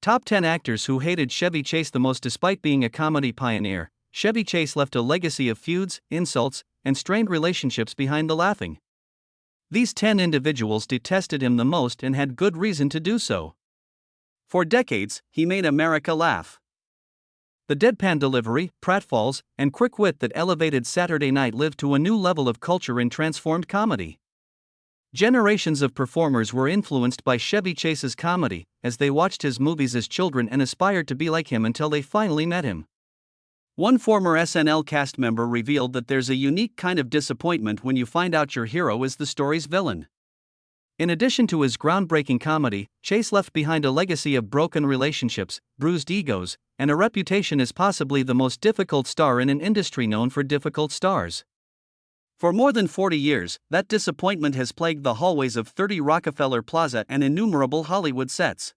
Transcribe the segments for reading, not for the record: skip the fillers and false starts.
Top 10 actors who hated Chevy Chase the most. Despite being a comedy pioneer, Chevy Chase left a legacy of feuds, insults, and strained relationships behind the laughing. These 10 individuals detested him the most and had good reason to do so. For decades, he made America laugh. The deadpan delivery, pratfalls, and quick wit that elevated Saturday Night Live to a new level of culture in transformed comedy. Generations of performers were influenced by Chevy Chase's comedy, as they watched his movies as children and aspired to be like him until they finally met him. One former SNL cast member revealed that there's a unique kind of disappointment when you find out your hero is the story's villain. In addition to his groundbreaking comedy, Chase left behind a legacy of broken relationships, bruised egos, and a reputation as possibly the most difficult star in an industry known for difficult stars. For more than 40 years, that disappointment has plagued the hallways of 30 Rockefeller Plaza and innumerable Hollywood sets.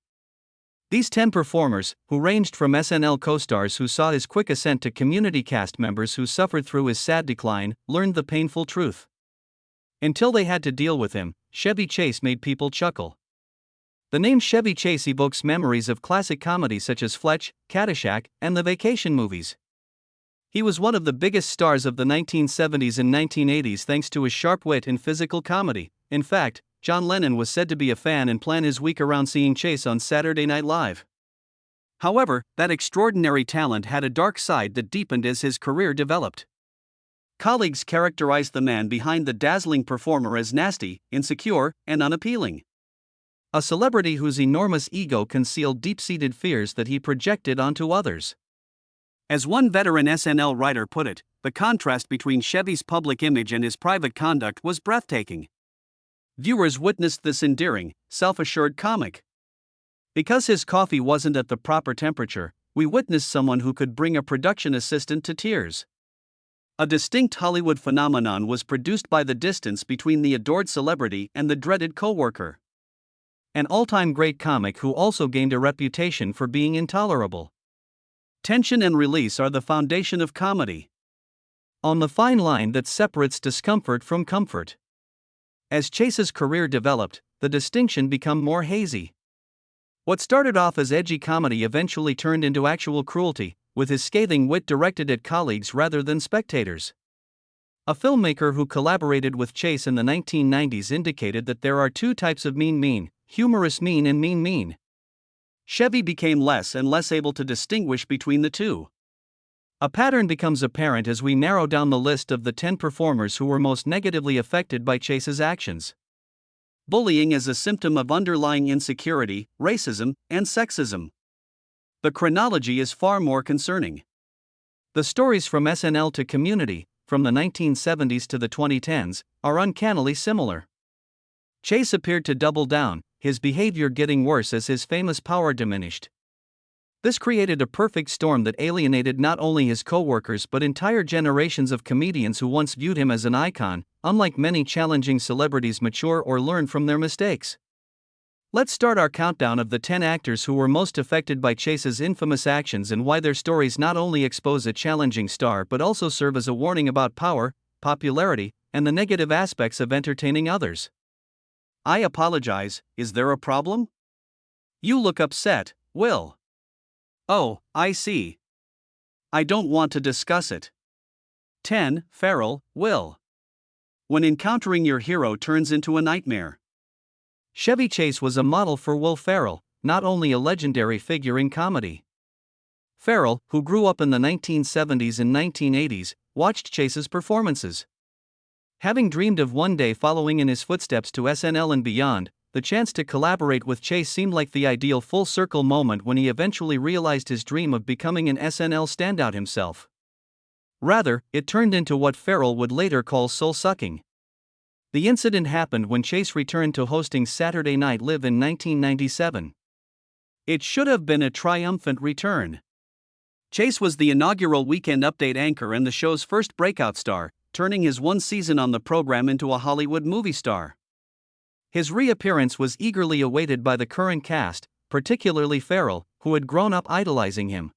These 10 performers, who ranged from SNL co-stars who saw his quick ascent to community cast members who suffered through his sad decline, learned the painful truth. Until they had to deal with him, Chevy Chase made people chuckle. The name Chevy Chase evokes memories of classic comedies such as Fletch, Caddyshack, and the Vacation movies. He was one of the biggest stars of the 1970s and 1980s thanks to his sharp wit and physical comedy. In fact, John Lennon was said to be a fan and plan his week around seeing Chase on Saturday Night Live. However, that extraordinary talent had a dark side that deepened as his career developed. Colleagues characterized the man behind the dazzling performer as nasty, insecure, and unappealing. A celebrity whose enormous ego concealed deep-seated fears that he projected onto others. As one veteran SNL writer put it, the contrast between Chevy's public image and his private conduct was breathtaking. Viewers witnessed this endearing, self-assured comic. Because his coffee wasn't at the proper temperature, we witnessed someone who could bring a production assistant to tears. A distinct Hollywood phenomenon was produced by the distance between the adored celebrity and the dreaded coworker. An all-time great comic who also gained a reputation for being intolerable. Tension and release are the foundation of comedy. On the fine line that separates discomfort from comfort. As Chase's career developed, the distinction became more hazy. What started off as edgy comedy eventually turned into actual cruelty, with his scathing wit directed at colleagues rather than spectators. A filmmaker who collaborated with Chase in the 1990s indicated that there are two types of mean, humorous mean and mean. Chevy became less and less able to distinguish between the two. A pattern becomes apparent as we narrow down the list of the 10 performers who were most negatively affected by Chase's actions. Bullying is a symptom of underlying insecurity, racism, and sexism. The chronology is far more concerning. The stories from SNL to Community, from the 1970s to the 2010s, are uncannily similar. Chase appeared to double down, his behavior getting worse as his famous power diminished. This created a perfect storm that alienated not only his co-workers but entire generations of comedians who once viewed him as an icon. Unlike many challenging celebrities mature or learn from their mistakes. Let's start our countdown of the 10 actors who were most affected by Chase's infamous actions and why their stories not only expose a challenging star but also serve as a warning about power, popularity, and the negative aspects of entertaining others. I apologize, is there a problem? You look upset, Will. Oh, I see. I don't want to discuss it. 10. Ferrell, Will. When encountering your hero turns into a nightmare. Chevy Chase was a model for Will Ferrell, not only a legendary figure in comedy. Ferrell, who grew up in the 1970s and 1980s, watched Chase's performances. Having dreamed of one day following in his footsteps to SNL and beyond, the chance to collaborate with Chase seemed like the ideal full-circle moment when he eventually realized his dream of becoming an SNL standout himself. Rather, it turned into what Ferrell would later call soul-sucking. The incident happened when Chase returned to hosting Saturday Night Live in 1997. It should have been a triumphant return. Chase was the inaugural Weekend Update anchor and the show's first breakout star, turning his one season on the program into a Hollywood movie star. His reappearance was eagerly awaited by the current cast, particularly Ferrell, who had grown up idolizing him.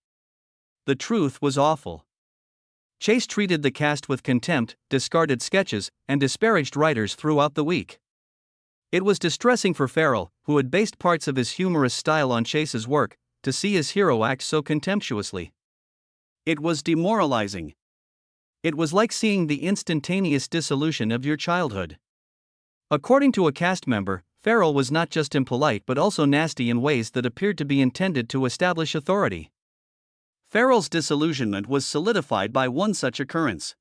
The truth was awful. Chase treated the cast with contempt, discarded sketches, and disparaged writers throughout the week. It was distressing for Ferrell, who had based parts of his humorous style on Chase's work, to see his hero act so contemptuously. It was demoralizing. It was like seeing the instantaneous dissolution of your childhood. According to a cast member, Farrell was not just impolite but also nasty in ways that appeared to be intended to establish authority. Farrell's disillusionment was solidified by one such occurrence.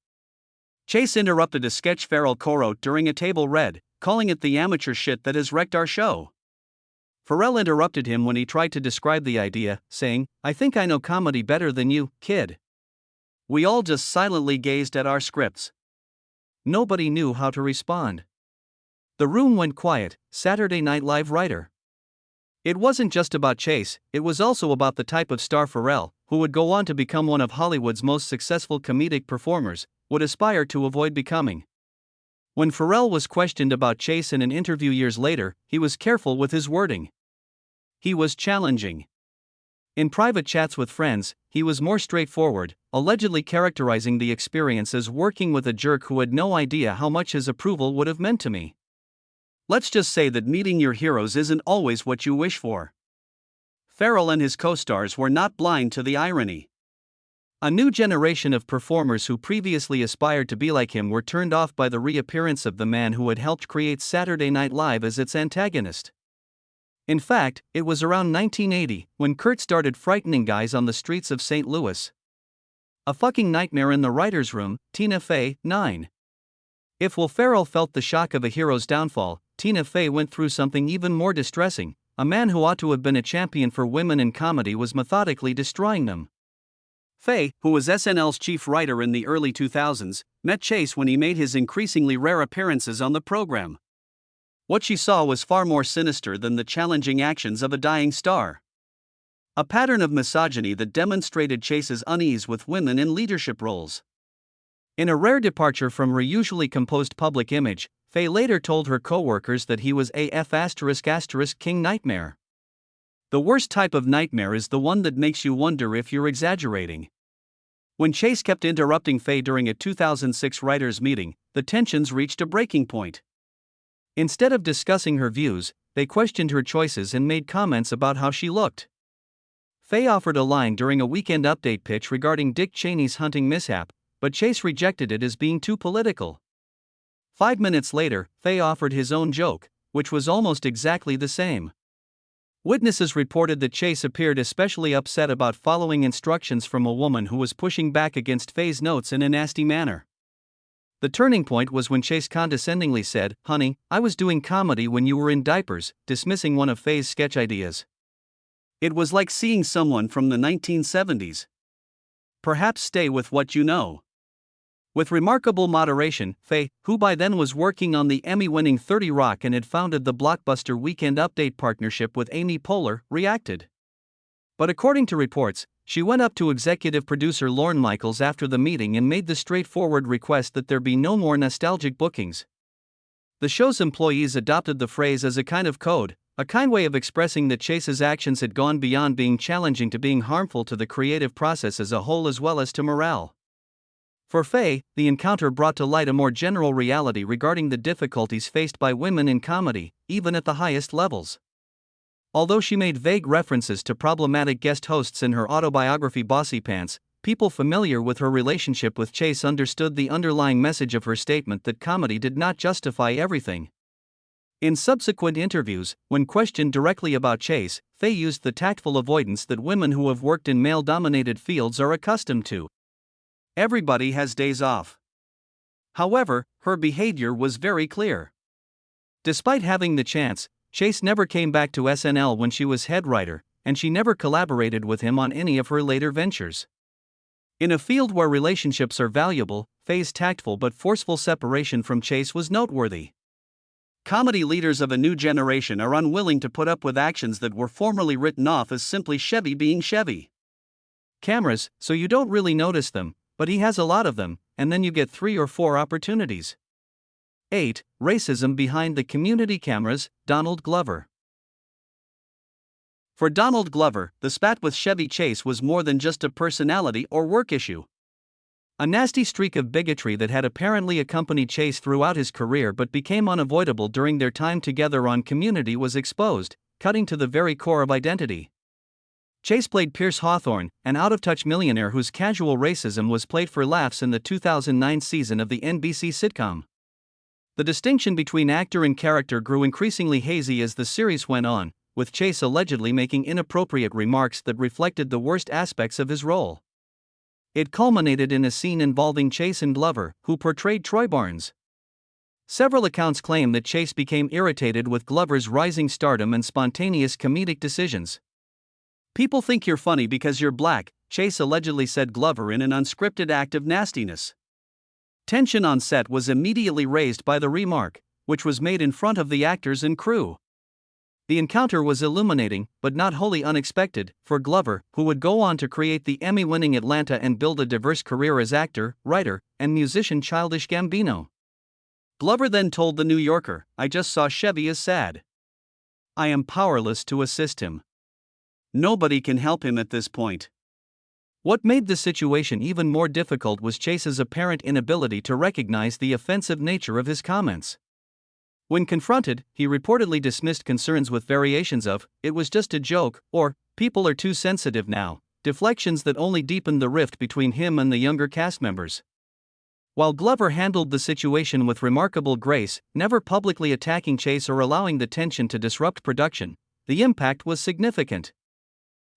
Chase interrupted a sketch Farrell co-wrote during a table read, calling it the amateur shit that has wrecked our show. Farrell interrupted him when he tried to describe the idea, saying, "I think I know comedy better than you, kid." We all just silently gazed at our scripts. Nobody knew how to respond. The room went quiet. Saturday Night Live writer. It wasn't just about Chase, it was also about the type of star Farrell, who would go on to become one of Hollywood's most successful comedic performers, would aspire to avoid becoming. When Farrell was questioned about Chase in an interview years later, he was careful with his wording. He was challenging. In private chats with friends, he was more straightforward, allegedly characterizing the experience as working with a jerk who had no idea how much his approval would have meant to me. Let's just say that meeting your heroes isn't always what you wish for. Farrell and his co-stars were not blind to the irony. A new generation of performers who previously aspired to be like him were turned off by the reappearance of the man who had helped create Saturday Night Live as its antagonist. In fact, it was around 1980 when Kurt started frightening guys on the streets of St. Louis. A fucking nightmare in the writer's room, Tina Fey, 9. If Will Ferrell felt the shock of a hero's downfall, Tina Fey went through something even more distressing. A man who ought to have been a champion for women in comedy was methodically destroying them. Fey, who was SNL's chief writer in the early 2000s, met Chase when he made his increasingly rare appearances on the program. What she saw was far more sinister than the challenging actions of a dying star. A pattern of misogyny that demonstrated Chase's unease with women in leadership roles. In a rare departure from her usually composed public image, Fey later told her co-workers that he was a ***king nightmare. The worst type of nightmare is the one that makes you wonder if you're exaggerating. When Chase kept interrupting Fey during a 2006 writers' meeting, the tensions reached a breaking point. Instead of discussing her views, they questioned her choices and made comments about how she looked. Fey offered a line during a Weekend Update pitch regarding Dick Cheney's hunting mishap, but Chase rejected it as being too political. 5 minutes later, Fey offered his own joke, which was almost exactly the same. Witnesses reported that Chase appeared especially upset about following instructions from a woman who was pushing back against Fey's notes in a nasty manner. The turning point was when Chase condescendingly said, "Honey, I was doing comedy when you were in diapers," dismissing one of Fey's sketch ideas. It was like seeing someone from the 1970s. Perhaps stay with what you know. With remarkable moderation, Fey, who by then was working on the Emmy-winning 30 Rock and had founded the blockbuster Weekend Update partnership with Amy Poehler, reacted. But according to reports, she went up to executive producer Lorne Michaels after the meeting and made the straightforward request that there be no more nostalgic bookings. The show's employees adopted the phrase as a kind of code, a kind way of expressing that Chase's actions had gone beyond being challenging to being harmful to the creative process as a whole as well as to morale. For Fey, the encounter brought to light a more general reality regarding the difficulties faced by women in comedy, even at the highest levels. Although she made vague references to problematic guest hosts in her autobiography Bossy Pants, people familiar with her relationship with Chase understood the underlying message of her statement that comedy did not justify everything. In subsequent interviews, when questioned directly about Chase, Fey used the tactful avoidance that women who have worked in male-dominated fields are accustomed to. Everybody has days off. However, her behavior was very clear. Despite having the chance, Chase never came back to SNL when she was head writer, and she never collaborated with him on any of her later ventures. In a field where relationships are valuable, Fey's tactful but forceful separation from Chase was noteworthy. Comedy leaders of a new generation are unwilling to put up with actions that were formerly written off as simply Chevy being Chevy. Cameras, so you don't really notice them, but he has a lot of them, and then you get 3 or 4 opportunities. 8. Racism behind the community cameras, Donald Glover. For Donald Glover, the spat with Chevy Chase was more than just a personality or work issue. A nasty streak of bigotry that had apparently accompanied Chase throughout his career but became unavoidable during their time together on Community was exposed, cutting to the very core of identity. Chase played Pierce Hawthorne, an out-of-touch millionaire whose casual racism was played for laughs in the 2009 season of the NBC sitcom. The distinction between actor and character grew increasingly hazy as the series went on, with Chase allegedly making inappropriate remarks that reflected the worst aspects of his role. It culminated in a scene involving Chase and Glover, who portrayed Troy Barnes. Several accounts claim that Chase became irritated with Glover's rising stardom and spontaneous comedic decisions. "People think you're funny because you're black," Chase allegedly said Glover in an unscripted act of nastiness. Tension on set was immediately raised by the remark, which was made in front of the actors and crew. The encounter was illuminating, but not wholly unexpected, for Glover, who would go on to create the Emmy-winning Atlanta and build a diverse career as actor, writer, and musician Childish Gambino. Glover then told The New Yorker, "I just saw Chevy is sad. I am powerless to assist him. Nobody can help him at this point." What made the situation even more difficult was Chase's apparent inability to recognize the offensive nature of his comments. When confronted, he reportedly dismissed concerns with variations of, "It was just a joke," or, "People are too sensitive now," deflections that only deepened the rift between him and the younger cast members. While Glover handled the situation with remarkable grace, never publicly attacking Chase or allowing the tension to disrupt production, the impact was significant.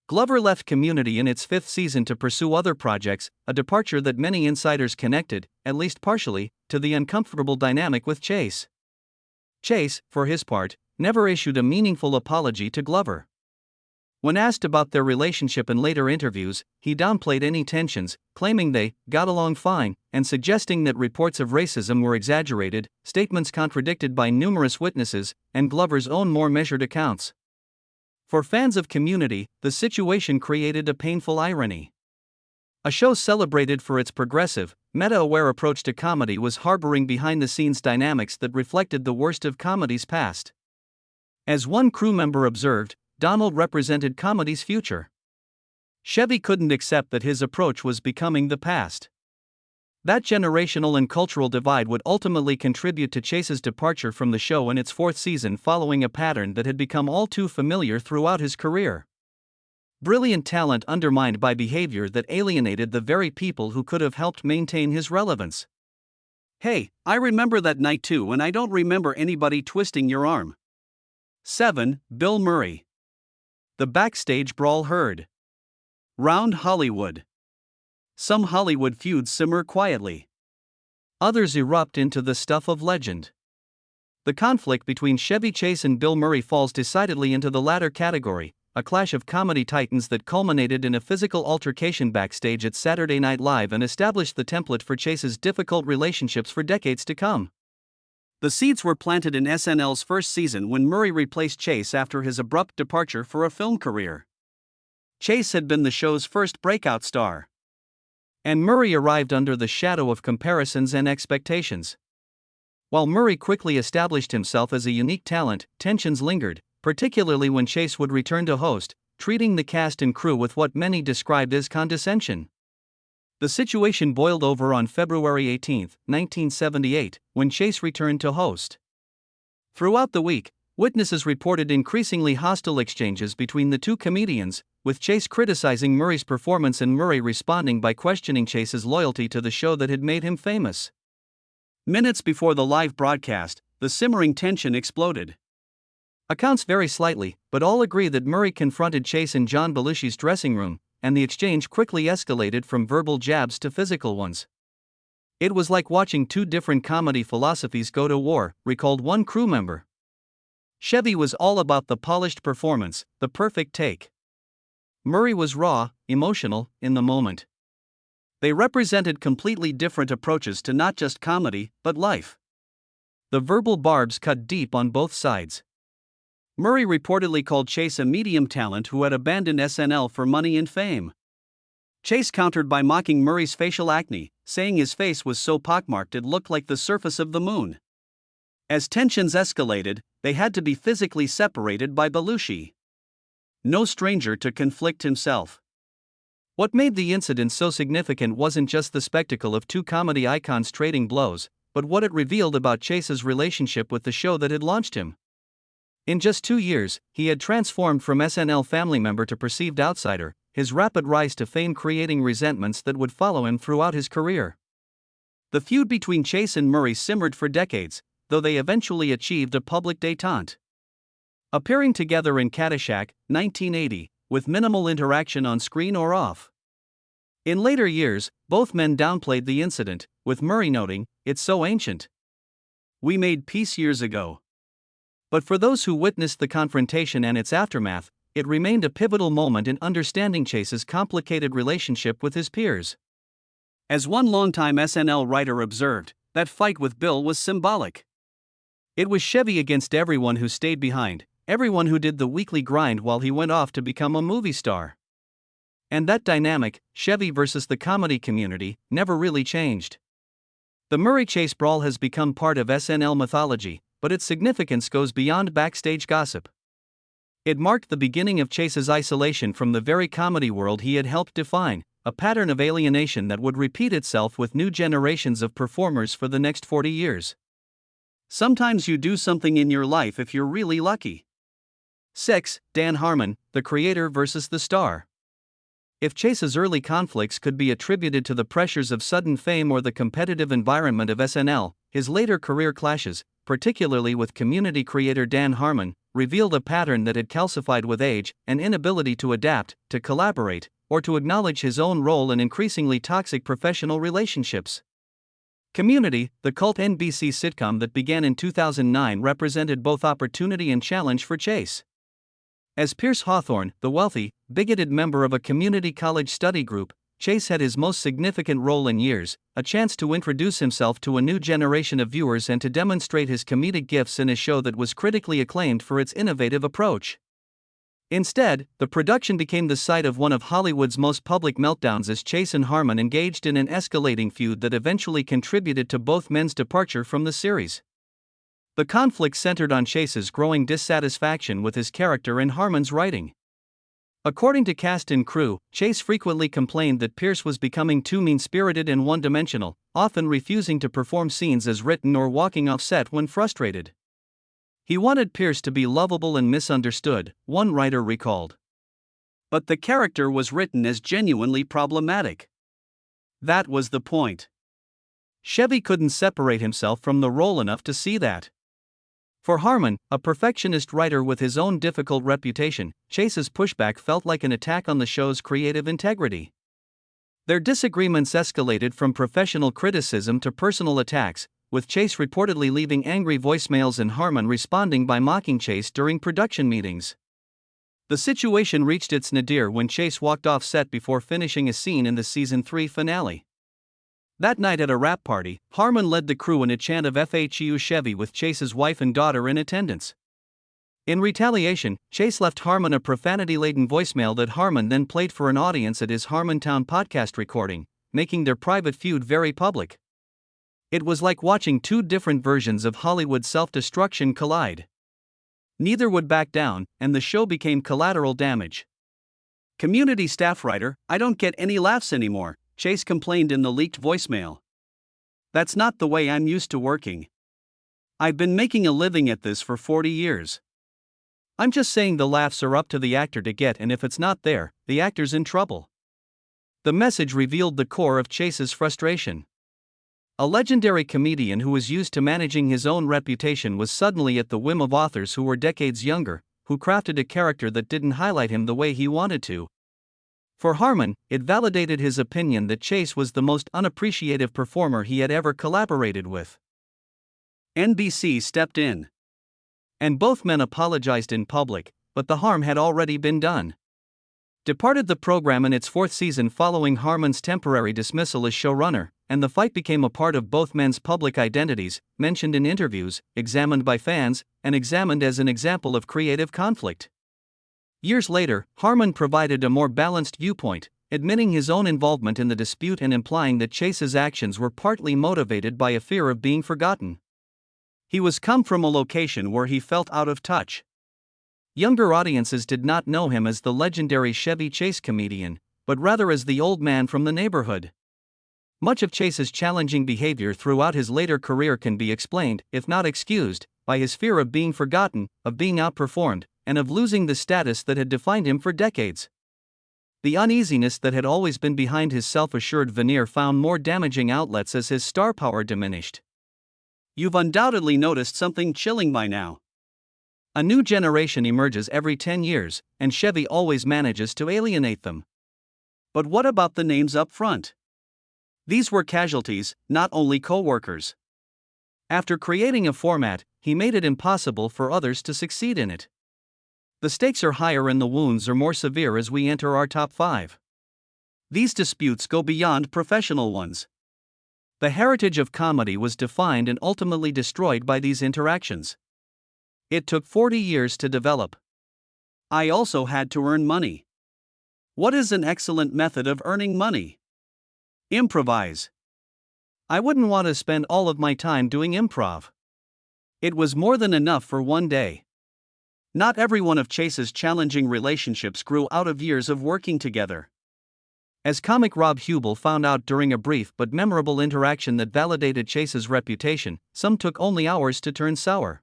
Glover left Community in its fifth season to pursue other projects, a departure that many insiders connected, at least partially, to the uncomfortable dynamic with Chase. Chase, for his part, never issued a meaningful apology to Glover. When asked about their relationship in later interviews, he downplayed any tensions, claiming they got along fine, and suggesting that reports of racism were exaggerated, statements contradicted by numerous witnesses, and Glover's own more measured accounts. For fans of Community, the situation created a painful irony. A show celebrated for its progressive, meta-aware approach to comedy was harboring behind-the-scenes dynamics that reflected the worst of comedy's past. As one crew member observed, Donald represented comedy's future. Chevy couldn't accept that his approach was becoming the past. That generational and cultural divide would ultimately contribute to Chase's departure from the show in its fourth season, following a pattern that had become all too familiar throughout his career. Brilliant talent undermined by behavior that alienated the very people who could have helped maintain his relevance. "Hey, I remember that night too, and I don't remember anybody twisting your arm." 7. Bill Murray. The backstage brawl heard. Round Hollywood. Some Hollywood feuds simmer quietly. Others erupt into the stuff of legend. The conflict between Chevy Chase and Bill Murray falls decidedly into the latter category, a clash of comedy titans that culminated in a physical altercation backstage at Saturday Night Live and established the template for Chase's difficult relationships for decades to come. The seeds were planted in SNL's first season when Murray replaced Chase after his abrupt departure for a film career. Chase had been the show's first breakout star, and Murray arrived under the shadow of comparisons and expectations. While Murray quickly established himself as a unique talent, tensions lingered, particularly when Chase would return to host, treating the cast and crew with what many described as condescension. The situation boiled over on February 18, 1978, when Chase returned to host. Throughout the week, witnesses reported increasingly hostile exchanges between the two comedians, with Chase criticizing Murray's performance and Murray responding by questioning Chase's loyalty to the show that had made him famous. Minutes before the live broadcast, the simmering tension exploded. Accounts vary slightly, but all agree that Murray confronted Chase in John Belushi's dressing room, and the exchange quickly escalated from verbal jabs to physical ones. "It was like watching two different comedy philosophies go to war," recalled one crew member. Chevy was all about the polished performance, the perfect take. Murray was raw, emotional, in the moment. They represented completely different approaches to not just comedy, but life. The verbal barbs cut deep on both sides. Murray reportedly called Chase a medium talent who had abandoned SNL for money and fame. Chase countered by mocking Murray's facial acne, saying his face was so pockmarked it looked like the surface of the moon. As tensions escalated, they had to be physically separated by Belushi, no stranger to conflict himself. What made the incident so significant wasn't just the spectacle of two comedy icons trading blows, but what it revealed about Chase's relationship with the show that had launched him. In just 2 years, he had transformed from SNL family member to perceived outsider, his rapid rise to fame creating resentments that would follow him throughout his career. The feud between Chase and Murray simmered for decades, though they eventually achieved a public détente. Appearing together in Caddyshack, 1980, with minimal interaction on screen or off. In later years, both men downplayed the incident, with Murray noting, "It's so ancient. We made peace years ago." But for those who witnessed the confrontation and its aftermath, it remained a pivotal moment in understanding Chase's complicated relationship with his peers. As one longtime SNL writer observed, that fight with Bill was symbolic. It was Chevy against everyone who stayed behind, everyone who did the weekly grind while he went off to become a movie star. And that dynamic, Chevy versus the comedy community, never really changed. The Murray-Chase brawl has become part of SNL mythology, but its significance goes beyond backstage gossip. It marked the beginning of Chase's isolation from the very comedy world he had helped define, a pattern of alienation that would repeat itself with new generations of performers for the next 40 years. Sometimes you do something in your life if you're really lucky. 6. Dan Harmon, the creator versus the star. If Chase's early conflicts could be attributed to the pressures of sudden fame or the competitive environment of SNL, his later career clashes, particularly with community creator Dan Harmon, revealed a pattern that had calcified with age, an inability to adapt, to collaborate, or to acknowledge his own role in increasingly toxic professional relationships. Community, the cult NBC sitcom that began in 2009, represented both opportunity and challenge for Chase. As Pierce Hawthorne, the wealthy, bigoted member of a community college study group, Chase had his most significant role in years, a chance to introduce himself to a new generation of viewers and to demonstrate his comedic gifts in a show that was critically acclaimed for its innovative approach. Instead, the production became the site of one of Hollywood's most public meltdowns as Chase and Harmon engaged in an escalating feud that eventually contributed to both men's departure from the series. The conflict centered on Chase's growing dissatisfaction with his character and Harmon's writing. According to cast and crew, Chase frequently complained that Pierce was becoming too mean-spirited and one-dimensional, often refusing to perform scenes as written or walking off set when frustrated. He wanted Pierce to be lovable and misunderstood, one writer recalled. But the character was written as genuinely problematic. That was the point. Chevy couldn't separate himself from the role enough to see that. For Harmon, a perfectionist writer with his own difficult reputation, Chase's pushback felt like an attack on the show's creative integrity. Their disagreements escalated from professional criticism to personal attacks, with Chase reportedly leaving angry voicemails and Harmon responding by mocking Chase during production meetings. The situation reached its nadir when Chase walked off set before finishing a scene in the season 3 finale. That night at a wrap party, Harmon led the crew in a chant of FHU Chevy with Chase's wife and daughter in attendance. In retaliation, Chase left Harmon a profanity-laden voicemail that Harmon then played for an audience at his Harmontown podcast recording, making their private feud very public. It was like watching two different versions of Hollywood self-destruction collide. Neither would back down, and the show became collateral damage. Community staff writer, "I don't get any laughs anymore," Chase complained in the leaked voicemail. "That's not the way I'm used to working. I've been making a living at this for 40 years. I'm just saying the laughs are up to the actor to get, and if it's not there, the actor's in trouble." The message revealed the core of Chase's frustration. A legendary comedian who was used to managing his own reputation was suddenly at the whim of authors who were decades younger, who crafted a character that didn't highlight him the way he wanted to. For Harmon, it validated his opinion that Chase was the most unappreciative performer he had ever collaborated with. NBC stepped in. And both men apologized in public, but the harm had already been done. Departed the program in its 4th season following Harmon's temporary dismissal as showrunner, and the fight became a part of both men's public identities, mentioned in interviews, examined by fans, and examined as an example of creative conflict. Years later, Harmon provided a more balanced viewpoint, admitting his own involvement in the dispute and implying that Chase's actions were partly motivated by a fear of being forgotten. He was come from a location where he felt out of touch. Younger audiences did not know him as the legendary Chevy Chase comedian, but rather as the old man from the neighborhood. Much of Chase's challenging behavior throughout his later career can be explained, if not excused, by his fear of being forgotten, of being outperformed, and of losing the status that had defined him for decades. The uneasiness that had always been behind his self-assured veneer found more damaging outlets as his star power diminished. You've undoubtedly noticed something chilling by now. A new generation emerges every 10 years, and Chevy always manages to alienate them. But what about the names up front? These were casualties, not only co-workers. After creating a format, he made it impossible for others to succeed in it. The stakes are higher and the wounds are more severe as we enter our top 5. These disputes go beyond professional ones. The heritage of comedy was defined and ultimately destroyed by these interactions. It took 40 years to develop. I also had to earn money. What is an excellent method of earning money? Improvise. I wouldn't want to spend all of my time doing improv. It was more than enough for one day. Not every one of Chase's challenging relationships grew out of years of working together. As comic Rob Hubel found out during a brief but memorable interaction that validated Chase's reputation, some took only hours to turn sour.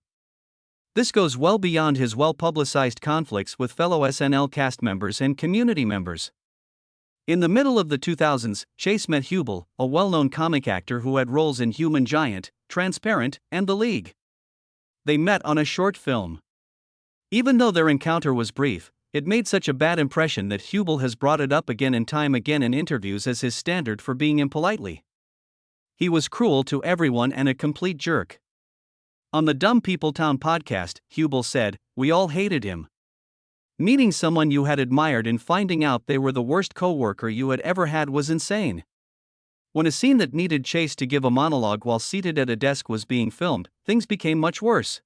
This goes well beyond his well-publicized conflicts with fellow SNL cast members and community members. In the middle of the 2000s, Chase met Hubel, a well-known comic actor who had roles in Human Giant, Transparent, and The League. They met on a short film. Even though their encounter was brief, it made such a bad impression that Hubel has brought it up again and time again in interviews as his standard for being impolitely. He was cruel to everyone and a complete jerk. On the Dumb People Town podcast, Hubel said, "We all hated him. Meeting someone you had admired and finding out they were the worst co-worker you had ever had was insane." When a scene that needed Chase to give a monologue while seated at a desk was being filmed, things became much worse.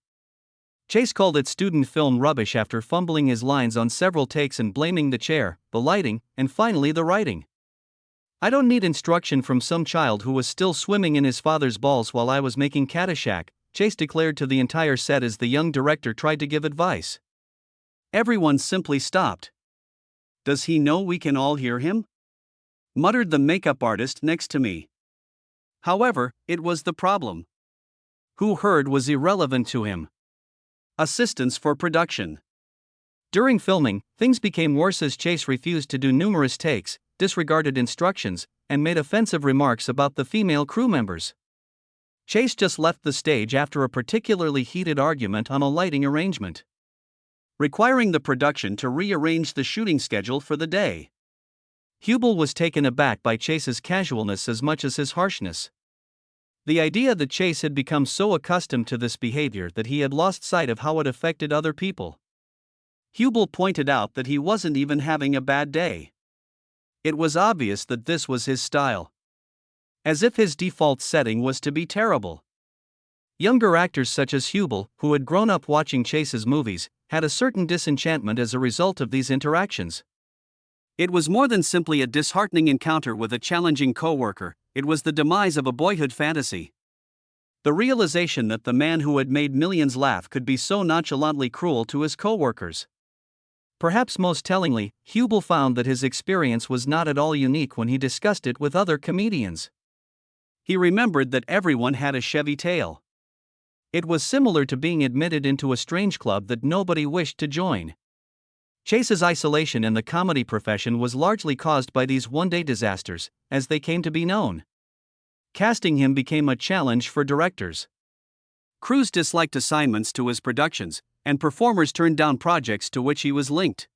Chase called it student film rubbish after fumbling his lines on several takes and blaming the chair, the lighting, and finally the writing. "I don't need instruction from some child who was still swimming in his father's balls while I was making Caddyshack," Chase declared to the entire set as the young director tried to give advice. Everyone simply stopped. "Does he know we can all hear him?" muttered the makeup artist next to me. However, it was the problem. Who heard was irrelevant to him. Assistance for production. During filming, things became worse as Chase refused to do numerous takes, disregarded instructions, and made offensive remarks about the female crew members. Chase just left the stage after a particularly heated argument on a lighting arrangement, requiring the production to rearrange the shooting schedule for the day. Hubel was taken aback by Chase's casualness as much as his harshness. The idea that Chase had become so accustomed to this behavior that he had lost sight of how it affected other people. Hubel pointed out that he wasn't even having a bad day. It was obvious that this was his style. As if his default setting was to be terrible. Younger actors such as Hubel, who had grown up watching Chase's movies, had a certain disenchantment as a result of these interactions. It was more than simply a disheartening encounter with a challenging coworker, it was the demise of a boyhood fantasy. The realization that the man who had made millions laugh could be so nonchalantly cruel to his coworkers. Perhaps most tellingly, Hubel found that his experience was not at all unique when he discussed it with other comedians. He remembered that everyone had a Chevy tail. It was similar to being admitted into a strange club that nobody wished to join. Chase's isolation in the comedy profession was largely caused by these one-day disasters, as they came to be known. Casting him became a challenge for directors. Crews disliked assignments to his productions, and performers turned down projects to which he was linked.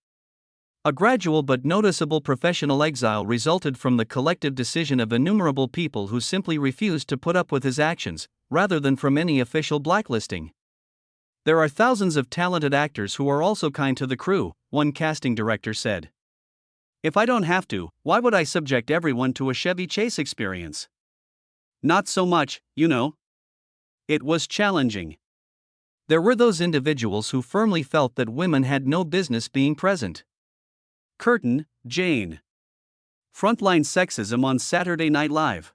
A gradual but noticeable professional exile resulted from the collective decision of innumerable people who simply refused to put up with his actions, rather than from any official blacklisting. "There are thousands of talented actors who are also kind to the crew," one casting director said. "If I don't have to, why would I subject everyone to a Chevy Chase experience? Not so much, you know." It was challenging. There were those individuals who firmly felt that women had no business being present. Curtin, Jane. Frontline sexism on Saturday Night Live.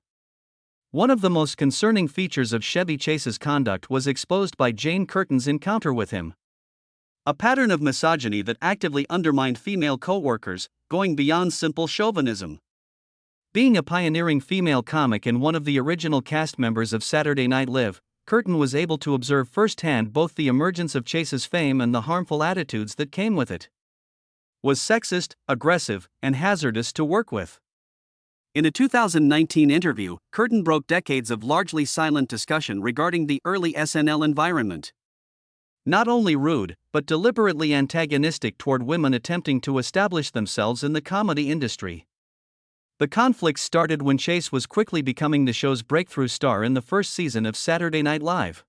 One of the most concerning features of Chevy Chase's conduct was exposed by Jane Curtin's encounter with him. A pattern of misogyny that actively undermined female co-workers, going beyond simple chauvinism. Being a pioneering female comic and one of the original cast members of Saturday Night Live, Curtin was able to observe firsthand both the emergence of Chase's fame and the harmful attitudes that came with it. Was sexist, aggressive, and hazardous to work with. In a 2019 interview, Curtin broke decades of largely silent discussion regarding the early SNL environment. Not only rude, but deliberately antagonistic toward women attempting to establish themselves in the comedy industry. The conflict started when Chase was quickly becoming the show's breakthrough star in the first season of Saturday Night Live.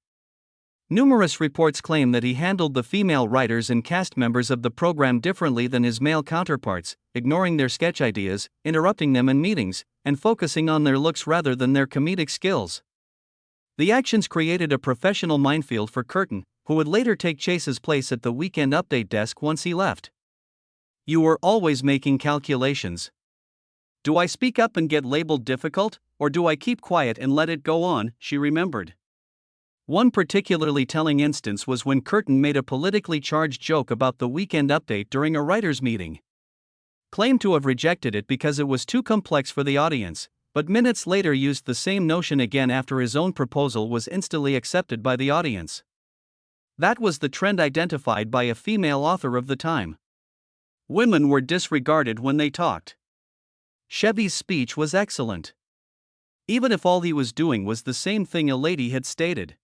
Numerous reports claim that he handled the female writers and cast members of the program differently than his male counterparts, ignoring their sketch ideas, interrupting them in meetings, and focusing on their looks rather than their comedic skills. The actions created a professional minefield for Curtin, who would later take Chase's place at the Weekend Update desk once he left. "You were always making calculations. Do I speak up and get labeled difficult, or do I keep quiet and let it go on?" she remembered. One particularly telling instance was when Curtin made a politically charged joke about the Weekend Update during a writers' meeting. Claimed to have rejected it because it was too complex for the audience, but minutes later used the same notion again after his own proposal was instantly accepted by the audience. That was the trend identified by a female author of the time. Women were disregarded when they talked. Chevy's speech was excellent. Even if all he was doing was the same thing a lady had stated.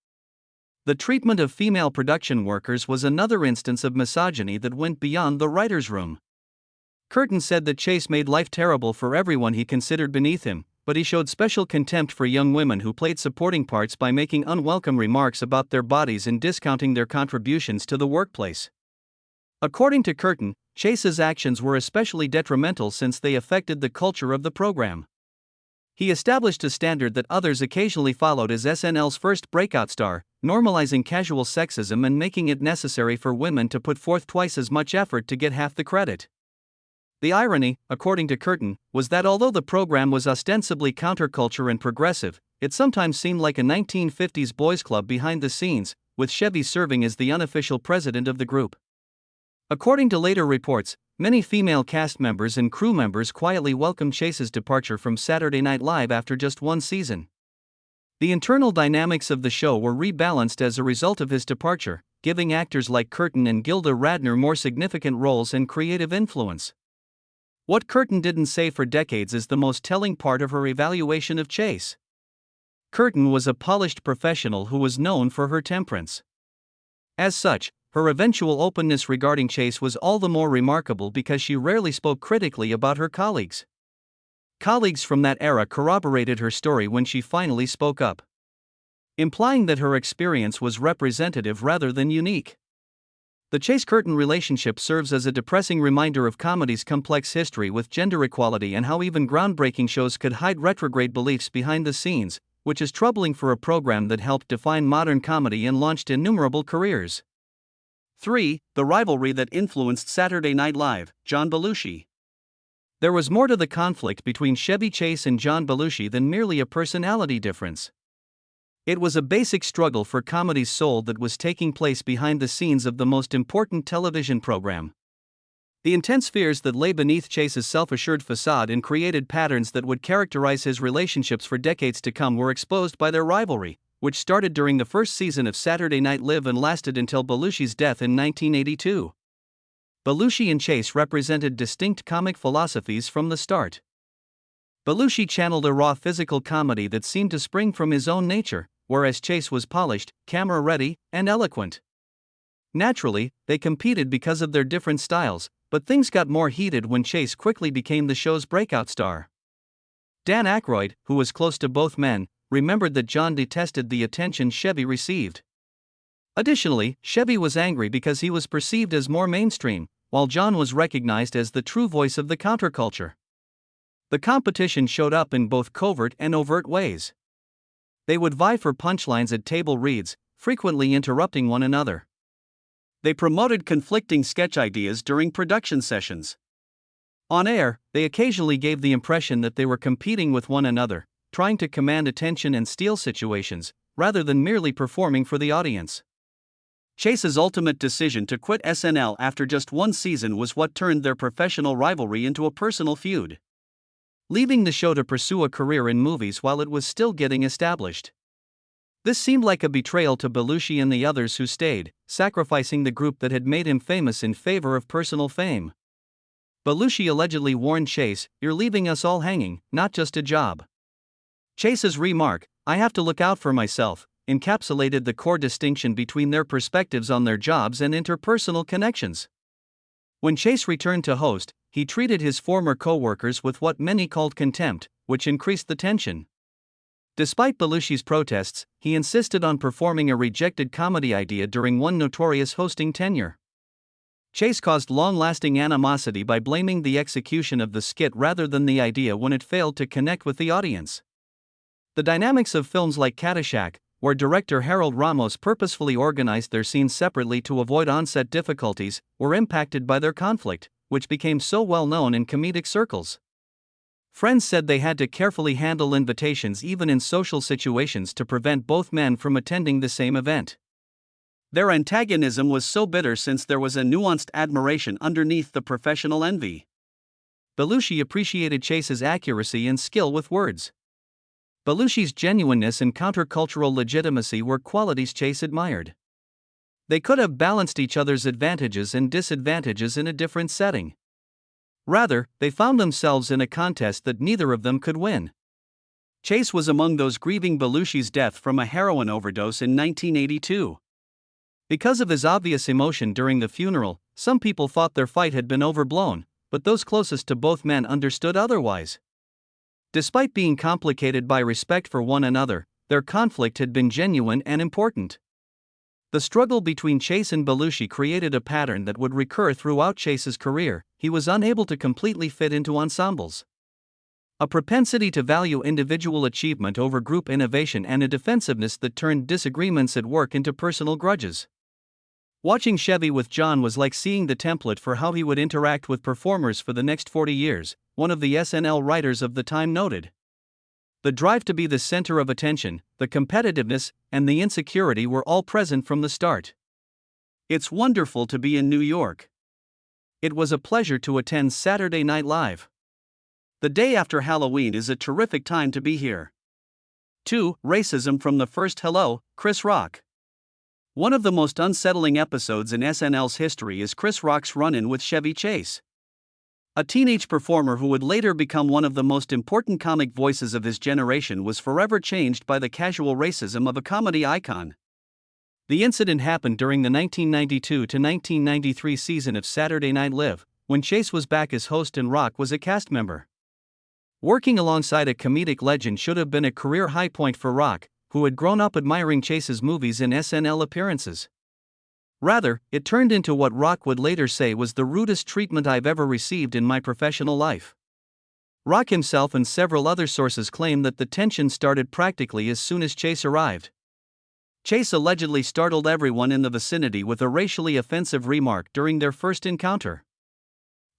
The treatment of female production workers was another instance of misogyny that went beyond the writer's room. Curtin said that Chase made life terrible for everyone he considered beneath him, but he showed special contempt for young women who played supporting parts by making unwelcome remarks about their bodies and discounting their contributions to the workplace. According to Curtin, Chase's actions were especially detrimental since they affected the culture of the program. He established a standard that others occasionally followed as SNL's first breakout star, normalizing casual sexism and making it necessary for women to put forth twice as much effort to get half the credit. The irony, according to Curtin, was that although the program was ostensibly counterculture and progressive, it sometimes seemed like a 1950s boys' club behind the scenes, with Chevy serving as the unofficial president of the group. According to later reports, many female cast members and crew members quietly welcomed Chase's departure from Saturday Night Live after just one season. The internal dynamics of the show were rebalanced as a result of his departure, giving actors like Curtin and Gilda Radner more significant roles and creative influence. What Curtin didn't say for decades is the most telling part of her evaluation of Chase. Curtin was a polished professional who was known for her temperance. As such, her eventual openness regarding Chase was all the more remarkable because she rarely spoke critically about her colleagues. Colleagues from that era corroborated her story when she finally spoke up, implying that her experience was representative rather than unique. The Chase-Curtin relationship serves as a depressing reminder of comedy's complex history with gender equality and how even groundbreaking shows could hide retrograde beliefs behind the scenes, which is troubling for a program that helped define modern comedy and launched innumerable careers. 3. The rivalry that influenced Saturday Night Live, John Belushi. There was more to the conflict between Chevy Chase and John Belushi than merely a personality difference. It was a basic struggle for comedy's soul that was taking place behind the scenes of the most important television program. The intense fears that lay beneath Chase's self-assured facade and created patterns that would characterize his relationships for decades to come were exposed by their rivalry, which started during the first season of Saturday Night Live and lasted until Belushi's death in 1982. Belushi and Chase represented distinct comic philosophies from the start. Belushi channeled a raw physical comedy that seemed to spring from his own nature, whereas Chase was polished, camera-ready, and eloquent. Naturally, they competed because of their different styles, but things got more heated when Chase quickly became the show's breakout star. Dan Aykroyd, who was close to both men, remembered that John detested the attention Chevy received. Additionally, Chevy was angry because he was perceived as more mainstream, while John was recognized as the true voice of the counterculture. The competition showed up in both covert and overt ways. They would vie for punchlines at table reads, frequently interrupting one another. They promoted conflicting sketch ideas during production sessions. On air, they occasionally gave the impression that they were competing with one another, trying to command attention and steal situations, rather than merely performing for the audience. Chase's ultimate decision to quit SNL after just one season was what turned their professional rivalry into a personal feud. leaving the show to pursue a career in movies while it was still getting established. This seemed like a betrayal to Belushi and the others who stayed, sacrificing the group that had made him famous in favor of personal fame. Belushi allegedly warned Chase, "You're leaving us all hanging, not just a job." Chase's remark, "I have to look out for myself," encapsulated the core distinction between their perspectives on their jobs and interpersonal connections. When Chase returned to host, he treated his former co-workers with what many called contempt, which increased the tension. Despite Belushi's protests, he insisted on performing a rejected comedy idea during one notorious hosting tenure. Chase caused long-lasting animosity by blaming the execution of the skit rather than the idea when it failed to connect with the audience. The dynamics of films like Caddyshack, where director Harold Ramos purposefully organized their scenes separately to avoid on-set difficulties, were impacted by their conflict, which became so well known in comedic circles. Friends said they had to carefully handle invitations even in social situations to prevent both men from attending the same event. Their antagonism was so bitter since there was a nuanced admiration underneath the professional envy. Belushi appreciated Chase's accuracy and skill with words. Belushi's genuineness and countercultural legitimacy were qualities Chase admired. They could have balanced each other's advantages and disadvantages in a different setting. Rather, they found themselves in a contest that neither of them could win. Chase was among those grieving Belushi's death from a heroin overdose in 1982. Because of his obvious emotion during the funeral, some people thought their fight had been overblown, but those closest to both men understood otherwise. Despite being complicated by respect for one another, their conflict had been genuine and important. The struggle between Chase and Belushi created a pattern that would recur throughout Chase's career. He was unable to completely fit into ensembles. A propensity to value individual achievement over group innovation and a defensiveness that turned disagreements at work into personal grudges. Watching Chevy with John was like seeing the template for how he would interact with performers for the next 40 years, one of the SNL writers of the time noted. The drive to be the center of attention, the competitiveness, and the insecurity were all present from the start. It's wonderful to be in New York. It was a pleasure to attend Saturday Night Live. The day after Halloween is a terrific time to be here. 2. Racism from the first hello, Chris Rock. One of the most unsettling episodes in SNL's history is Chris Rock's run-in with Chevy Chase. A teenage performer who would later become one of the most important comic voices of his generation was forever changed by the casual racism of a comedy icon. The incident happened during the 1992 to 1993 season of Saturday Night Live, when Chase was back as host and Rock was a cast member. Working alongside a comedic legend should have been a career high point for Rock, who had grown up admiring Chase's movies and SNL appearances. Rather, it turned into what Rock would later say was the rudest treatment I've ever received in my professional life. Rock himself and several other sources claim that the tension started practically as soon as Chase arrived. Chase allegedly startled everyone in the vicinity with a racially offensive remark during their first encounter.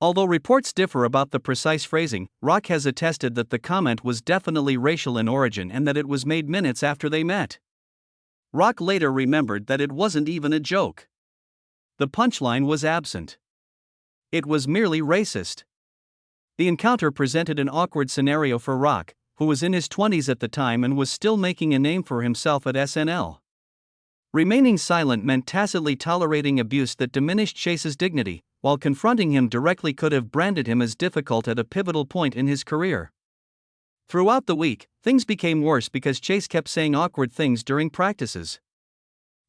Although reports differ about the precise phrasing, Rock has attested that the comment was definitely racial in origin and that it was made minutes after they met. Rock later remembered that it wasn't even a joke. The punchline was absent. It was merely racist. The encounter presented an awkward scenario for Rock, who was in his 20s at the time and was still making a name for himself at SNL. Remaining silent meant tacitly tolerating abuse that diminished Chase's dignity, while confronting him directly could have branded him as difficult at a pivotal point in his career. Throughout the week, things became worse because Chase kept saying awkward things during practices.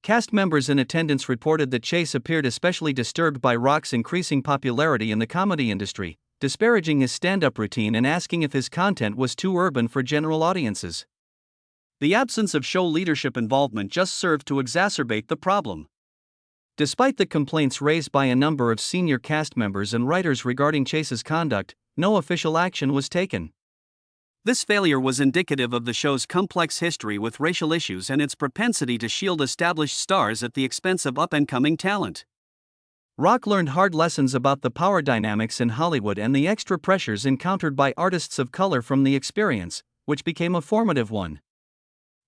Cast members in attendance reported that Chase appeared especially disturbed by Rock's increasing popularity in the comedy industry, disparaging his stand-up routine and asking if his content was too urban for general audiences. The absence of show leadership involvement just served to exacerbate the problem. Despite the complaints raised by a number of senior cast members and writers regarding Chase's conduct, no official action was taken. This failure was indicative of the show's complex history with racial issues and its propensity to shield established stars at the expense of up-and-coming talent. Rock learned hard lessons about the power dynamics in Hollywood and the extra pressures encountered by artists of color from the experience, which became a formative one.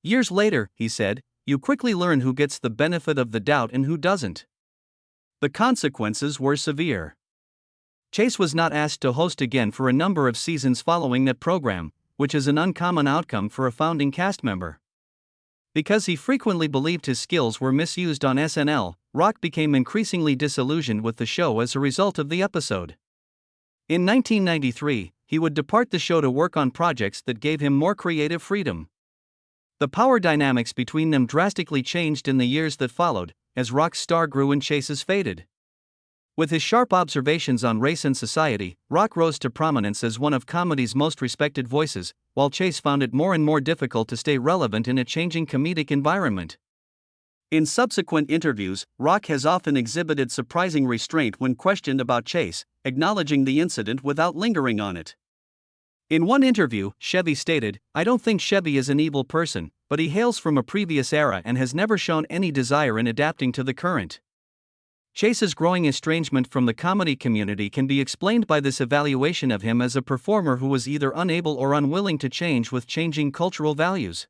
Years later, he said, "You quickly learn who gets the benefit of the doubt and who doesn't." The consequences were severe. Chase was not asked to host again for a number of seasons following that program, which is an uncommon outcome for a founding cast member. Because he frequently believed his skills were misused on SNL, Rock became increasingly disillusioned with the show as a result of the episode. In 1993, he would depart the show to work on projects that gave him more creative freedom. The power dynamics between them drastically changed in the years that followed, as Rock's star grew and Chase's faded. With his sharp observations on race and society, Rock rose to prominence as one of comedy's most respected voices, while Chase found it more and more difficult to stay relevant in a changing comedic environment. In subsequent interviews, Rock has often exhibited surprising restraint when questioned about Chase, acknowledging the incident without lingering on it. In one interview, Chevy stated, "I don't think Chevy is an evil person, but he hails from a previous era and has never shown any desire in adapting to the current." Chase's growing estrangement from the comedy community can be explained by this evaluation of him as a performer who was either unable or unwilling to change with changing cultural values.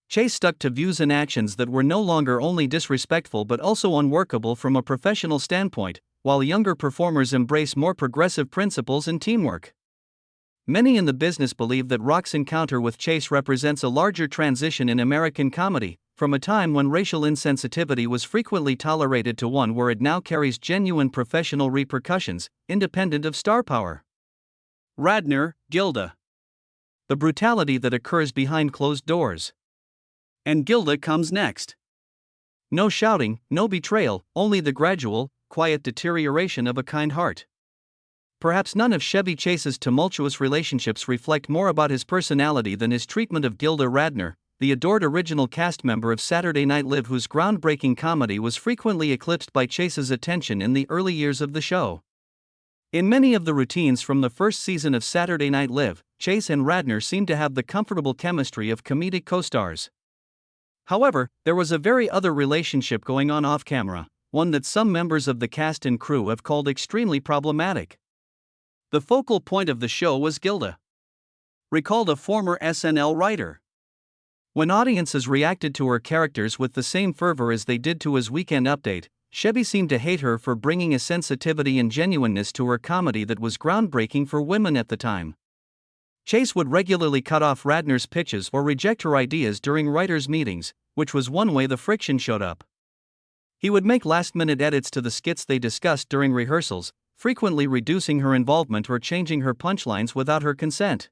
Chase stuck to views and actions that were no longer only disrespectful but also unworkable from a professional standpoint, while younger performers embrace more progressive principles and teamwork. Many in the business believe that Rock's encounter with Chase represents a larger transition in American comedy, from a time when racial insensitivity was frequently tolerated to one where it now carries genuine professional repercussions, independent of star power. Radner, Gilda. The brutality that occurs behind closed doors. And Gilda comes next. No shouting, no betrayal, only the gradual, quiet deterioration of a kind heart. Perhaps none of Chevy Chase's tumultuous relationships reflect more about his personality than his treatment of Gilda Radner, the adored original cast member of Saturday Night Live whose groundbreaking comedy was frequently eclipsed by Chase's attention in the early years of the show. In many of the routines from the first season of Saturday Night Live, Chase and Radner seemed to have the comfortable chemistry of comedic co-stars. However, there was a very other relationship going on off-camera, one that some members of the cast and crew have called extremely problematic. The focal point of the show was Gilda, recalled a former SNL writer. When audiences reacted to her characters with the same fervor as they did to his Weekend Update, Chevy seemed to hate her for bringing a sensitivity and genuineness to her comedy that was groundbreaking for women at the time. Chase would regularly cut off Radner's pitches or reject her ideas during writers' meetings, which was one way the friction showed up. He would make last-minute edits to the skits they discussed during rehearsals, frequently reducing her involvement or changing her punchlines without her consent.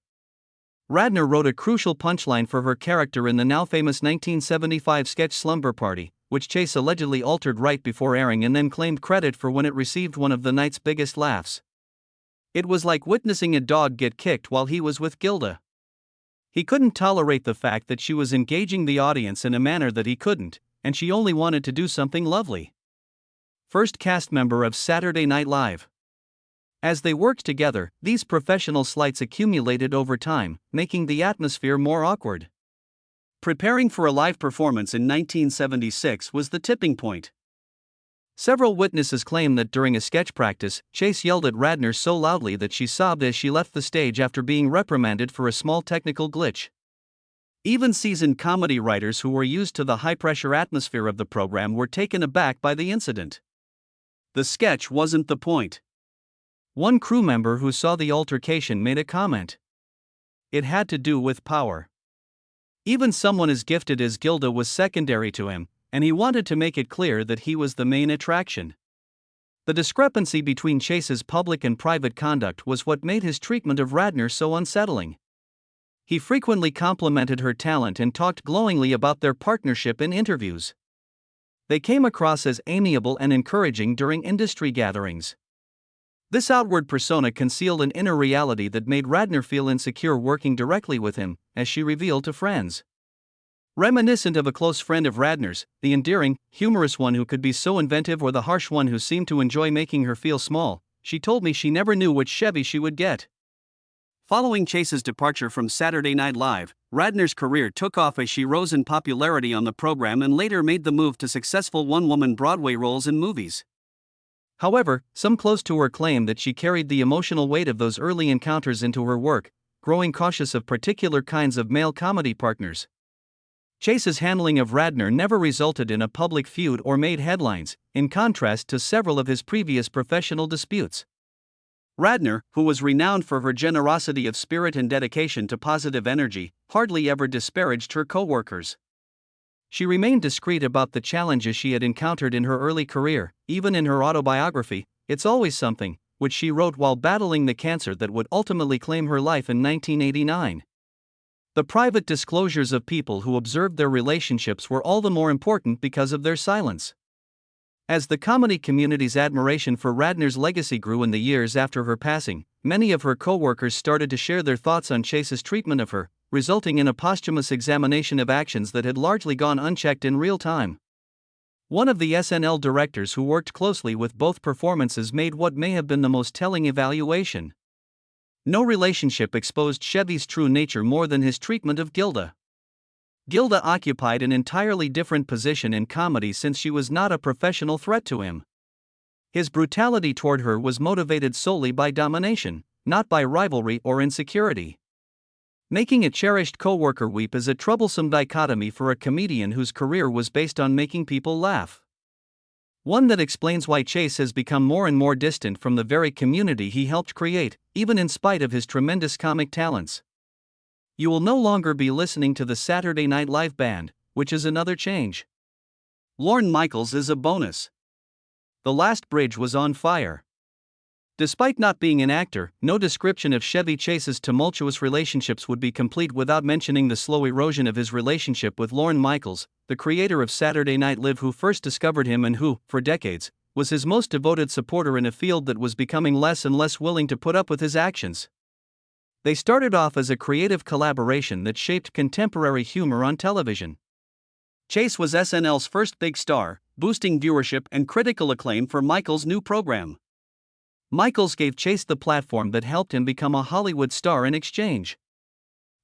Radner wrote a crucial punchline for her character in the now-famous 1975 sketch Slumber Party, which Chase allegedly altered right before airing and then claimed credit for when it received one of the night's biggest laughs. It was like witnessing a dog get kicked while he was with Gilda. He couldn't tolerate the fact that she was engaging the audience in a manner that he couldn't, and she only wanted to do something lovely. First cast member of Saturday Night Live. As they worked together, these professional slights accumulated over time, making the atmosphere more awkward. Preparing for a live performance in 1976 was the tipping point. Several witnesses claim that during a sketch practice, Chase yelled at Radner so loudly that she sobbed as she left the stage after being reprimanded for a small technical glitch. Even seasoned comedy writers who were used to the high-pressure atmosphere of the program were taken aback by the incident. The sketch wasn't the point. One crew member who saw the altercation made a comment. It had to do with power. Even someone as gifted as Gilda was secondary to him, and he wanted to make it clear that he was the main attraction. The discrepancy between Chase's public and private conduct was what made his treatment of Radner so unsettling. He frequently complimented her talent and talked glowingly about their partnership in interviews. They came across as amiable and encouraging during industry gatherings. This outward persona concealed an inner reality that made Radner feel insecure working directly with him, as she revealed to friends. Reminiscent of a close friend of Radner's, the endearing, humorous one who could be so inventive or the harsh one who seemed to enjoy making her feel small, she told me she never knew which Chevy she would get. Following Chase's departure from Saturday Night Live, Radner's career took off as she rose in popularity on the program and later made the move to successful one-woman Broadway roles in movies. However, some close to her claim that she carried the emotional weight of those early encounters into her work, growing cautious of particular kinds of male comedy partners. Chase's handling of Radner never resulted in a public feud or made headlines, in contrast to several of his previous professional disputes. Radner, who was renowned for her generosity of spirit and dedication to positive energy, hardly ever disparaged her co-workers. She remained discreet about the challenges she had encountered in her early career, even in her autobiography, It's Always Something, which she wrote while battling the cancer that would ultimately claim her life in 1989. The private disclosures of people who observed their relationships were all the more important because of their silence. As the comedy community's admiration for Radner's legacy grew in the years after her passing, many of her co-workers started to share their thoughts on Chase's treatment of her, resulting in a posthumous examination of actions that had largely gone unchecked in real time. One of the SNL directors who worked closely with both performances made what may have been the most telling evaluation. No relationship exposed Chevy's true nature more than his treatment of Gilda. Gilda occupied an entirely different position in comedy since she was not a professional threat to him. His brutality toward her was motivated solely by domination, not by rivalry or insecurity. Making a cherished co-worker weep is a troublesome dichotomy for a comedian whose career was based on making people laugh. One that explains why Chase has become more and more distant from the very community he helped create, even in spite of his tremendous comic talents. You will no longer be listening to the Saturday Night Live band, which is another change. Lorne Michaels is a bonus. The Last Bridge was on fire. Despite not being an actor, no description of Chevy Chase's tumultuous relationships would be complete without mentioning the slow erosion of his relationship with Lorne Michaels, the creator of Saturday Night Live, who first discovered him and who, for decades, was his most devoted supporter in a field that was becoming less and less willing to put up with his actions. They started off as a creative collaboration that shaped contemporary humor on television. Chase was SNL's first big star, boosting viewership and critical acclaim for Michaels' new program. Michaels gave Chase the platform that helped him become a Hollywood star in exchange.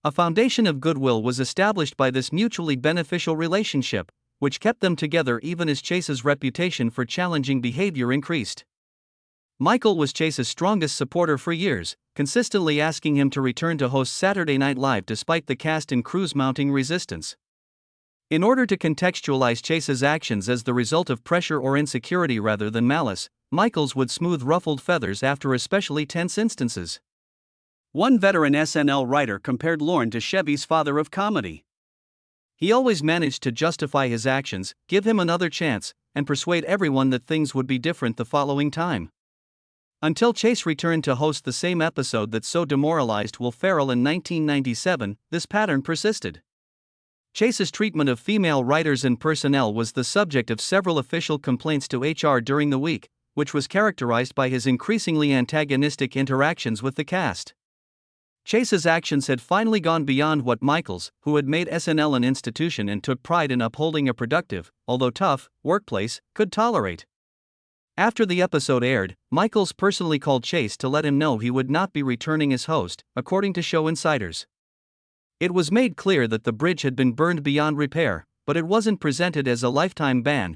A foundation of goodwill was established by this mutually beneficial relationship, which kept them together even as Chase's reputation for challenging behavior increased. Michael was Chase's strongest supporter for years, consistently asking him to return to host Saturday Night Live despite the cast and crew's mounting resistance. In order to contextualize Chase's actions as the result of pressure or insecurity rather than malice, Michaels would smooth ruffled feathers after especially tense instances. One veteran SNL writer compared Lorne to Chevy's father of comedy. He always managed to justify his actions, give him another chance, and persuade everyone that things would be different the following time. Until Chase returned to host the same episode that so demoralized Will Ferrell in 1997, this pattern persisted. Chase's treatment of female writers and personnel was the subject of several official complaints to HR during the week, which was characterized by his increasingly antagonistic interactions with the cast. Chase's actions had finally gone beyond what Michaels, who had made SNL an institution and took pride in upholding a productive, although tough, workplace, could tolerate. After the episode aired, Michaels personally called Chase to let him know he would not be returning as host, according to show insiders. It was made clear that the bridge had been burned beyond repair, but it wasn't presented as a lifetime ban,